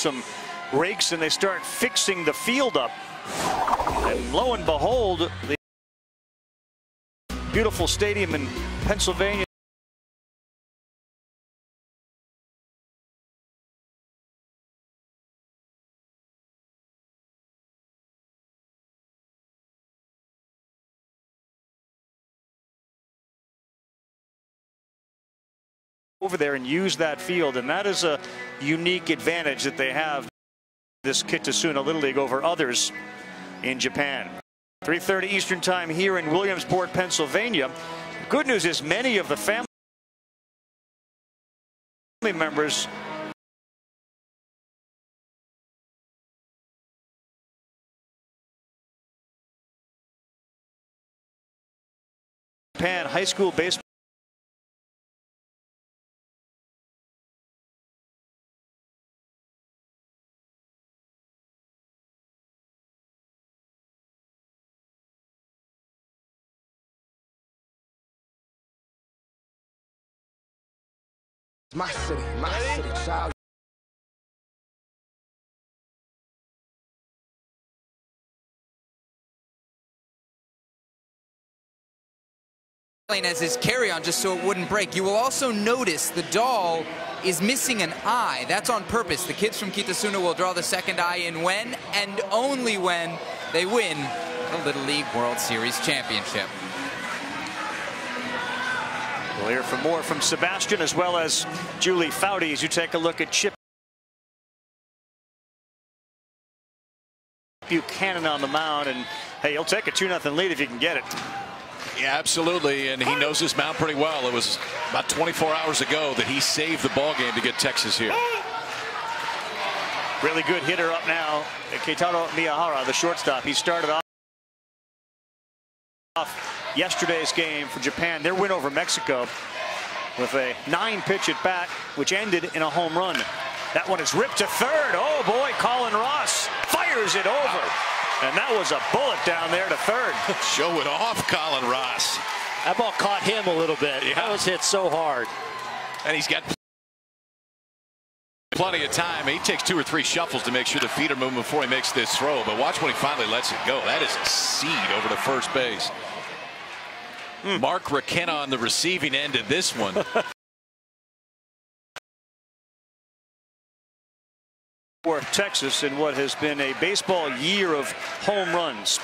some rakes and they start fixing the field up. And lo and behold, the beautiful stadium in Pennsylvania over there and use that field, and that is a unique advantage that they have, this Kitasuna Little League, over others in Japan. 3:30 Eastern Time here in Williamsport, Pennsylvania. Good news is many of the family members Japan high school baseball my city, child. As his carry-on just so it wouldn't break. You will also notice the doll is missing an eye. That's on purpose. The kids from Kitasuna will draw the second eye in when and only when they win the Little League World Series Championship. We'll hear from more from Sebastian as well as Julie Foudy as you take a look at Chip Buchanan on the mound, and hey, he'll take a 2-0 lead if you can get it. Yeah, absolutely, and he knows this mound pretty well. It was about 24 hours ago that he saved the ball game to get Texas here. Really good hitter up now, Keitaro Miyahara, the shortstop. He started off yesterday's game for Japan, their win over Mexico, with a 9-pitch at bat, which ended in a home run. That one is ripped to third. Oh boy, Colin Ross fires it over. And that was a bullet down there to third. Show it off, Colin Ross. That ball caught him a little bit. Yeah. That was hit so hard. And he's got plenty of time. He takes 2 or 3 shuffles to make sure the feet are moving before he makes this throw. But watch when he finally lets it go. That is a seed over to first base. Mark McKenna on the receiving end of this one. For Texas in what has been a baseball year of home runs.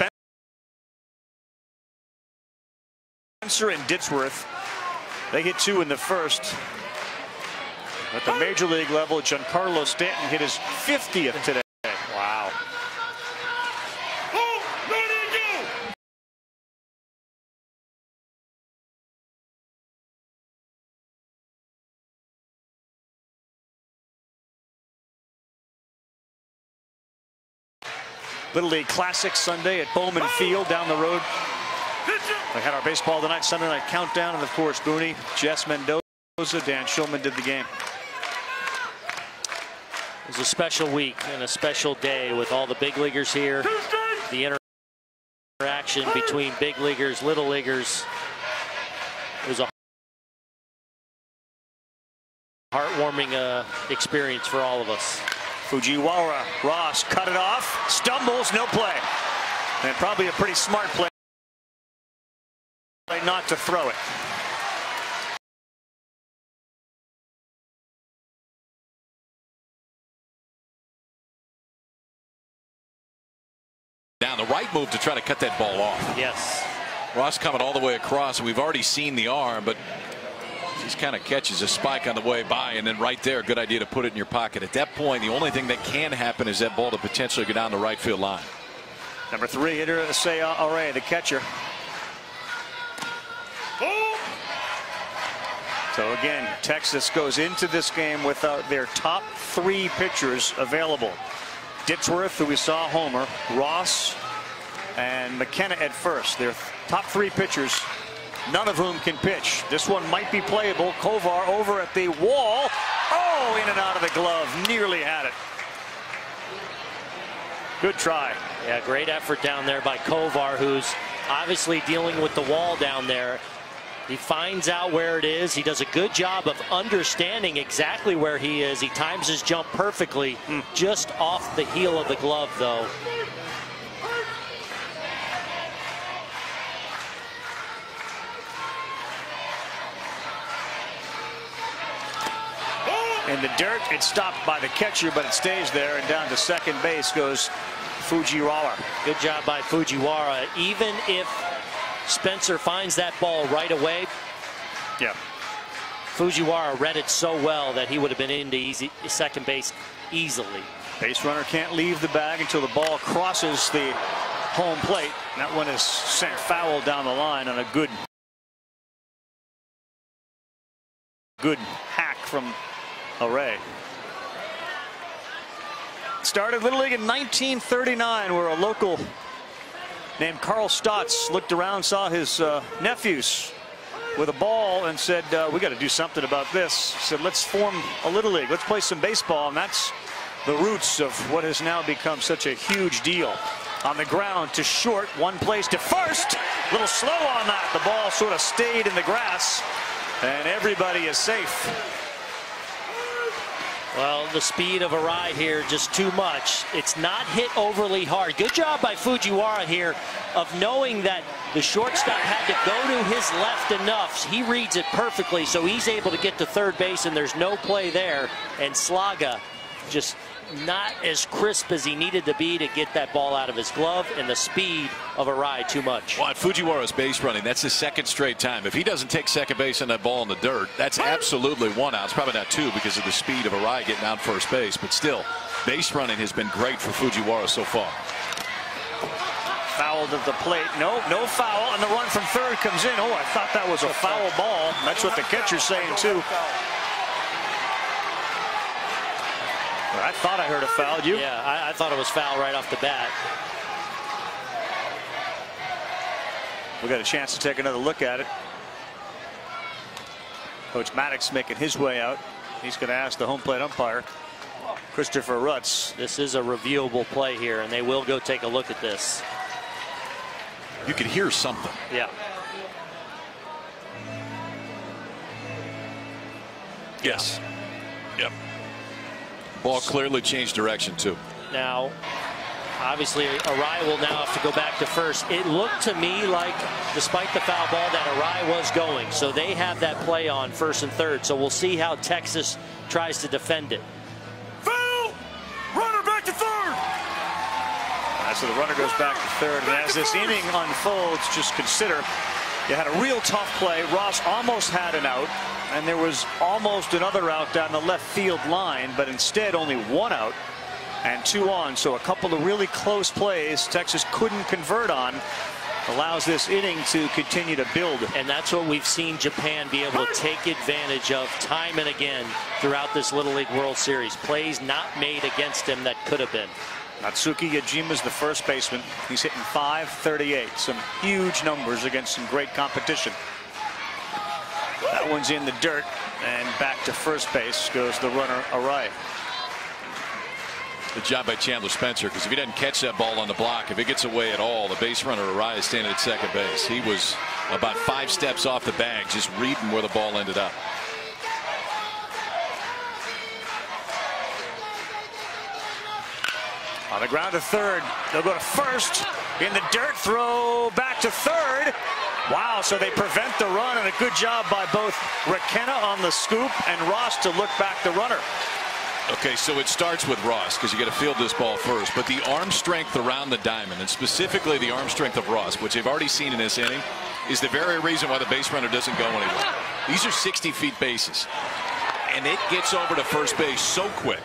Spencer and Ditsworth, they hit 2 in the first. At the major league level, Giancarlo Stanton hit his 50th today. Wow. Little League Classic Sunday at Bowman Field down the road. We had our Baseball Tonight Sunday Night Countdown, and of course Booney, Jess Mendoza, Dan Schulman did the game. It was a special week and a special day with all the big leaguers here. The interaction between big leaguers, little leaguers. It was a heartwarming experience for all of us. Fujiwara, Ross cut it off, stumbles, no play. And probably a pretty smart play not to throw it. Down the right move to try to cut that ball off. Yes. Ross coming all the way across. We've already seen the arm, but he kind of catches a spike on the way by, and then right there, good idea to put it in your pocket. At that point, the only thing that can happen is that ball to potentially go down the right field line. Number 3 hitter, Seiya Arai, the catcher. So again, Texas goes into this game without their top 3 pitchers available. Ditsworth, who we saw homer, Ross, and McKenna at first. Their top 3 pitchers, none of whom can pitch. This one might be playable. Kovar over at the wall. Oh, in and out of the glove. Nearly had it. Good try. Yeah, great effort down there by Kovar, who's obviously dealing with the wall down there. He finds out where it is. He does a good job of understanding exactly where he is. He times his jump perfectly, just off the heel of the glove, though. In the dirt, it's stopped by the catcher, but it stays there, and down to second base goes Fujiwara. Good job by Fujiwara. Even if Spencer finds that ball right away, yeah, Fujiwara read it so well that he would have been into second base easily. Base runner can't leave the bag until the ball crosses the home plate. That one is sent foul down the line on a good hack from Array. Started Little League in 1939, where a local named Carl Stotts looked around, saw his nephews with a ball, and said, we got to do something about this. Said, let's form a Little League. Let's play some baseball. And that's the roots of what has now become such a huge deal. On the ground to short, one place to first. A little slow on that. The ball sort of stayed in the grass, and everybody is safe. Well, the speed of Arai here, just too much. It's not hit overly hard. Good job by Fujiwara here of knowing that the shortstop had to go to his left enough. He reads it perfectly, so he's able to get to third base, and there's no play there. And Slaga just not as crisp as he needed to be to get that ball out of his glove, and the speed of Arai too much. Well, Fujiwara's base running, that's his second straight time. If he doesn't take second base on that ball in the dirt, that's absolutely one out. It's probably not two because of the speed of Arai getting out first base, but still, base running has been great for Fujiwara so far. Fouled at the plate. No foul, and the run from third comes in. Oh, I thought that was a foul ball. That's what the catcher's saying too. I thought I heard a foul. You? Yeah, I thought it was foul right off the bat. We got a chance to take another look at it. Coach Maddox making his way out. He's going to ask the home plate umpire, Christopher Rutz. This is a reviewable play here, and they will go take a look at this. You could hear something. Yeah. Yes. Yep. Ball clearly changed direction too. Now, obviously, Arai will now have to go back to first. It looked to me like, despite the foul ball, that Arai was going. So they have that play on first and third. So we'll see how Texas tries to defend it. Foul! Runner back to third! So the runner goes back to third. And as this inning unfolds, just consider, you had a real tough play. Ross almost had an out, and there was almost another out down the left field line, but instead only one out and two on. So a couple of really close plays Texas couldn't convert on. Allows this inning to continue to build. And that's what we've seen Japan be able to take advantage of time and again throughout this Little League World Series. Plays not made against him that could have been. Natsuki Yajima's the first baseman. He's hitting .538. Some huge numbers against some great competition. That one's in the dirt, and back to first base goes the runner Arai. Good job by Chandler Spencer, because if he doesn't catch that ball on the block, if it gets away at all, the base runner Arai is standing at second base. He was about 5 steps off the bag, just reading where the ball ended up. On the ground to third. They'll go to first. In the dirt, throw back to third. Wow, so they prevent the run, and a good job by both Requena on the scoop and Ross to look back the runner. Okay, so it starts with Ross, because you got to field this ball first. But the arm strength around the diamond, and specifically the arm strength of Ross, which they've already seen in this inning, is the very reason why the base runner doesn't go anywhere. These are 60-feet bases, and it gets over to first base so quick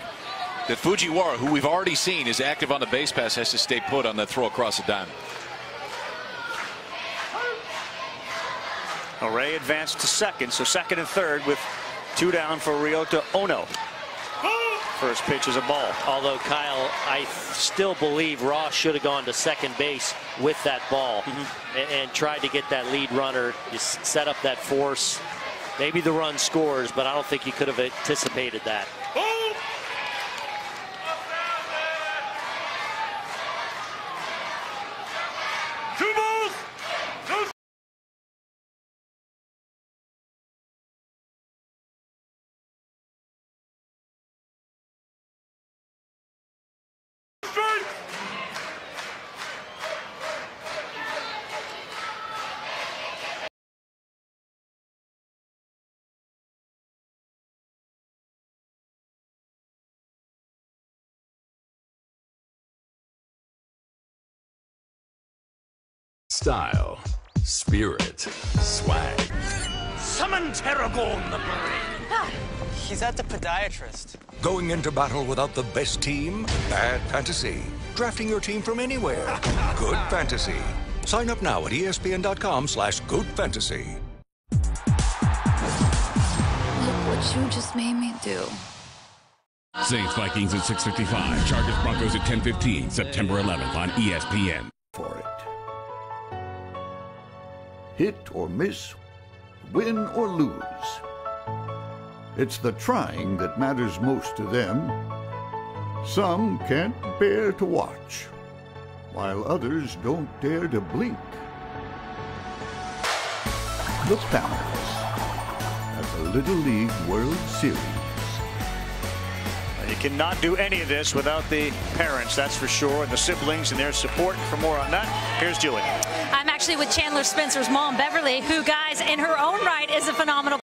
that Fujiwara, who we've already seen is active on the base pass, has to stay put on that throw across the diamond. Array advanced to second, so second and third with 2 down for Ryota Ono. First pitch is a ball. Although, Kyle, I still believe Ross should have gone to second base with that ball and tried to get that lead runner. You set up that force. Maybe the run scores, but I don't think he could have anticipated that. Style, spirit, swag. Summon Terragon the Brave. He's at the podiatrist. Going into battle without the best team? Bad fantasy. Drafting your team from anywhere? Good fantasy. Sign up now at ESPN.com/goodfantasy. Look what you just made me do. Saints Vikings at 6:55. Chargers Broncos at 10:15. September 11th on ESPN. For it. Hit or miss, win or lose. It's the trying that matters most to them. Some can't bear to watch, while others don't dare to blink. The Pammers at the Little League World Series. You cannot do any of this without the parents, that's for sure, and the siblings and their support. For more on that, here's Julie. I'm actually with Chandler Spencer's mom, Beverly, who, guys, in her own right is a phenomenal